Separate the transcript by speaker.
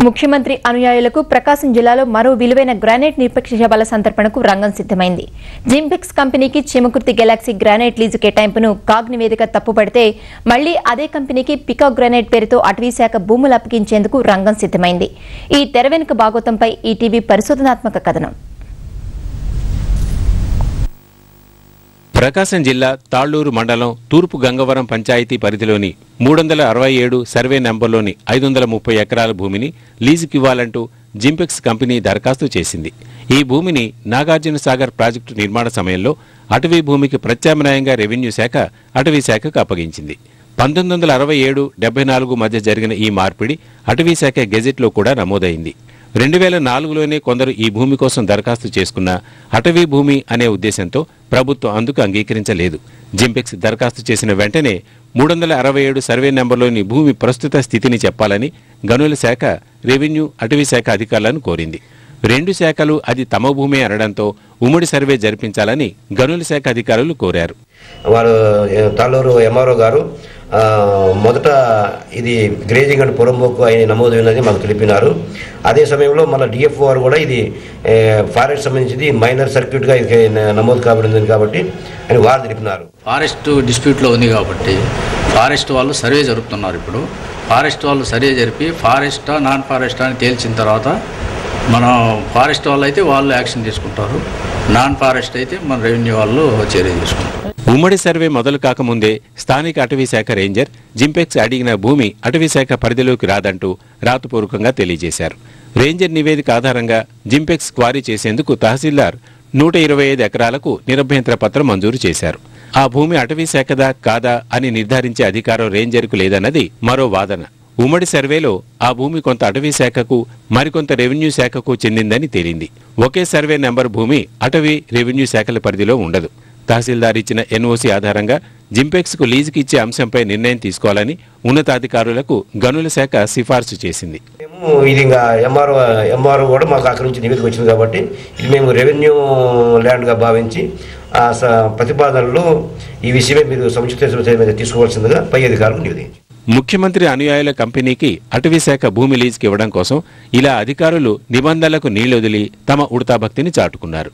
Speaker 1: ముఖ్యమంత్రి అనుయాయులకు ప్రకాశం జిల్లాలో మరో విలువైన గ్రానైట్ నిక్షేపాల సంతర్పణకు రంగం సిద్ధమైంది. జింపెక్స్ కంపెనీకి చీమకుర్తి గెలాక్సీ గ్రానైట్ లీజు కేటాయింపును కాగ్ నివేదిక తప్పుపడితే మళ్లీ అదే కంపెనీకి పికాక్ గ్రానైట్ పేరుతో అటవీశాఖ భూములు అప్పగించేందుకు రంగం సిద్ధమైంది. ఈ తెర వెనుక భాగోతంపై ఈటీవీ పరిశోధనాత్మక కథనం.
Speaker 2: ప్రకాశం జిల్లా తాళ్లూరు మండలం తూర్పు గంగవరం పంచాయతీ పరిధిలోని 367 సర్వే నెంబర్లోని 530 ఎకరాల భూమిని లీజుకివ్వాలంటూ జింపెక్స్ కంపెనీ దరఖాస్తు చేసింది. ఈ భూమిని నాగార్జున సాగర్ ప్రాజెక్టు నిర్మాణ సమయంలో అటవీ భూమికి ప్రత్యామ్నాయంగా రెవెన్యూ శాఖ అటవీ శాఖకు అప్పగించింది. 1967-74 మధ్య జరిగిన ఈ మార్పిడి అటవీ శాఖ గెజెట్లో కూడా నమోదైంది. 2004లోనే కొందరు ఈ భూమి కోసం దరఖాస్తు చేసుకున్న అటవీ భూమి అనే ఉద్దేశంతో ప్రభుత్వం అందుకు అంగీకరించలేదు. జింపెక్స్ దరఖాస్తు చేసిన వెంటనే 367 సర్వే నెంబర్లోని భూమి ప్రస్తుత స్థితిని చెప్పాలని గనుల శాఖ, రెవెన్యూ, అటవీ శాఖ అధికారులను కోరింది. రెండు శాఖలు అది తమ భూమి అనడంతో ఉమ్మడి సర్వే జరిపించాలని గనుల శాఖ అధికారులు కోరారు.
Speaker 3: వారు తాళూరు ఎంఆర్ఓ గారు మొదట ఇది గ్రేజింగ్ అండ్ పొరంబోకు అని నమోదైనది మాకు తెలిపినారు. అదే సమయంలో మన డిఎఫ్ఓ వారు కూడా ఇది ఫారెస్ట్ సంబంధించింది మైనర్ సర్క్యూట్గా ఇది నమోదు కాబడింది కాబట్టి అని వారు తెలిపినారు.
Speaker 4: ఫారెస్ట్ డిస్ప్యూట్లో ఉంది కాబట్టి ఫారెస్ట్ వాళ్ళు సర్వే జరుపుతున్నారు. ఇప్పుడు ఫారెస్ట్ వాళ్ళు సర్వే జరిపి ఫారెస్టా నాన్ ఫారెస్టా అని తేల్చిన తర్వాత మన ఫారెస్ట్ వాళ్ళు అయితే వాళ్ళు యాక్షన్ తీసుకుంటారు, నాన్ ఫారెస్ట్ అయితే మన రెవెన్యూ వాళ్ళు చర్య తీసుకుంటారు.
Speaker 2: ఉమ్మడి సర్వే మొదలు కాకముందే స్థానిక అటవీ శాఖ రేంజర్ జింపెక్స్ అడిగిన భూమి అటవీ శాఖ పరిధిలోకి రాదంటూ రాతపూర్వకంగా తెలియజేశారు. రేంజర్ నివేదిక ఆధారంగా జింపెక్స్ క్వారీ చేసేందుకు తహసీల్దార్ 125 ఎకరాలకు నిరభ్యంతర పత్రం మంజూరు చేశారు. ఆ భూమి అటవీ శాఖదా కాదా అని నిర్ధారించే అధికారం రేంజర్కు లేదన్నది మరో వాదన. ఉమ్మడి సర్వేలో ఆ భూమి కొంత అటవీ శాఖకు, మరికొంత రెవెన్యూ శాఖకు చెందిందని తేలింది. ఒకే సర్వే నెంబర్ భూమి అటవీ, రెవెన్యూ శాఖల పరిధిలో ఉండదు. తహసీల్దార్ ఇచ్చిన ఎన్ఓసీ ఆధారంగా జింపెక్స్కు లీజుకి ఇచ్చే అంశంపై నిర్ణయం తీసుకోవాలని ఉన్నతాధికారులకు గనుల శాఖ సిఫార్సు చేసింది.
Speaker 3: ఇది ఇంకా ఎంఆర్ఓ కూడా మాకు అక్కడి నుంచి నివేదిక వచ్చింది కాబట్టి ఇది మేము రెవెన్యూ ల్యాండ్గా భావించి ఆ ప్రతిపాదనలు ఈ విషయమే మీరు సముచిత తీసుకోవాల్సిందిగా పై అధికారులకు నివేదించారు.
Speaker 2: ముఖ్యమంత్రి అనుయాయుల కంపెనీకి అటవీ శాఖ భూమి లీజుకి ఇవ్వడం కోసం ఇలా అధికారులు నిబంధనలకు నీళ్లొదిలి తమ ఉడతాభక్తిని చాటుకున్నారు.